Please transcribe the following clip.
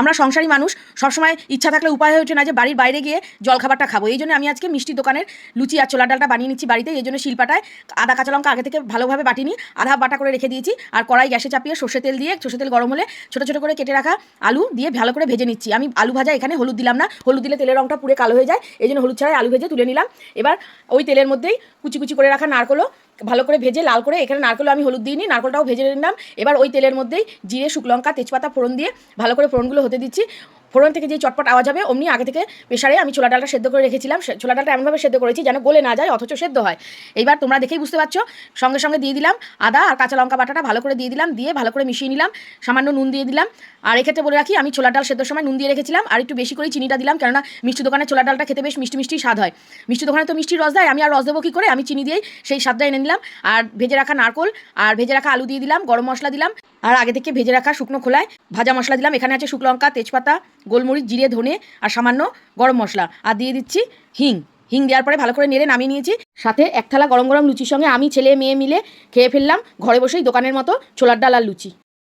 আমরা সংসারী মানুষ, সবসময় ইচ্ছা থাকলে উপায় হয়ে ওঠে না যে বাড়ির বাইরে গিয়ে জলখাবারটা খাবো। এই জন্য আমি আজকে মিষ্টি দোকানের লুচি আর ছোলার ডালটা বানিয়ে নিচ্ছি বাড়িতে। এই জন্য শিলপাটায় আদা কাঁচা লঙ্কা আগে থেকে ভালোভাবে বাটিনি, আধা বাটা করে রেখে দিয়েছি। আর কড়াই গ্যাসে চাপিয়ে সর্ষে তেল দিয়ে, সর্ষে তেল গরম হলে ছোটো ছোটো করে কেটে রাখা আলু দিয়ে ভালো করে ভেজে নিচ্ছি। আমি আলু ভাজা এখানে হলুদ দিলাম না, হলুদ দিলে তেলের রঙটা পুরো কালো হয়ে যায়, এই জন্য হলুদ ছাড়াই আলু ভেজে তুলে নিলাম। এবার ওই তেলের মধ্যেই কুচি কুচি করে রাখা নারকলও ভালো করে ভেজে লাল করে, এখানে নারকলও আমি হলুদ দিইনি, নারকলটাও ভেজে নিলাম। এবার ওই তেলের মধ্যেই জিরে, শুকনো লঙ্কা, তেজপাতা ফোড়ন দিয়ে ভালো করে ফোড়নগুলো হতে দিচ্ছি। ফোড়ন থেকে যে চটপট আওয়াজ হবে অমনি আগে থেকে প্রেসারে আমি ছোলা ডালটা সেদ্ধ করে রেখেছিলাম। ছোলা ডালটা এমনভাবে সেদ্ধ করেছি যেন গলে না যায় অথচ সেদ্ধ হয়। এইবার তোমরা দেখেই বুঝতে পারছো, সঙ্গে সঙ্গে দিয়ে দিলাম আদা আর কাঁচা লঙ্কা বাটাটা ভালো করে দিয়ে দিলাম, দিয়ে ভালো করে মিশিয়ে নিলাম। সামান্য নুন দিয়ে দিলাম। আর এক্ষেত্রে বলে রাখি, আমি ছোলা ডাল সেদ্ধর সময় নুন দিয়ে রেখেছিলাম, আর একটু বেশি করে চিনিটা দিলাম, কেননা মিষ্টি দোকানে ছোলা ডালটা খেতে বেশ মিষ্টি মিষ্টি স্বাদ হয়। মিষ্টি দোকানে তো মিষ্টি রস দেয়, আমি আর রস দেবো কী করে, আমি চিনি দিয়েই সেই স্বাদটা এনে নিলাম। আর ভেজে রাখা নারকোল আর ভেজে রাখা আলু দিয়ে দিলাম, গরম মশলা দিলাম, আর আগে থেকে ভেজে রাখা শুকনো খোলায় ভাজা মশলা দিলাম। এখানে আছে শুকনো লঙ্কা, তেজপাতা, গোলমরিচ, জিরে, ধনে আর সামান্য গরম মশলা, আর দিয়ে দিচ্ছি হিং। হিং দেওয়ার পরে ভালো করে নেড়ে নামিয়ে নিয়েছি। সাথে এক থালা গরম গরম লুচির সঙ্গে আমি ছেলে মেয়ে মিলে খেয়ে ফেললাম ঘরে বসেই দোকানের মতো ছোলার ডাল আর লুচি।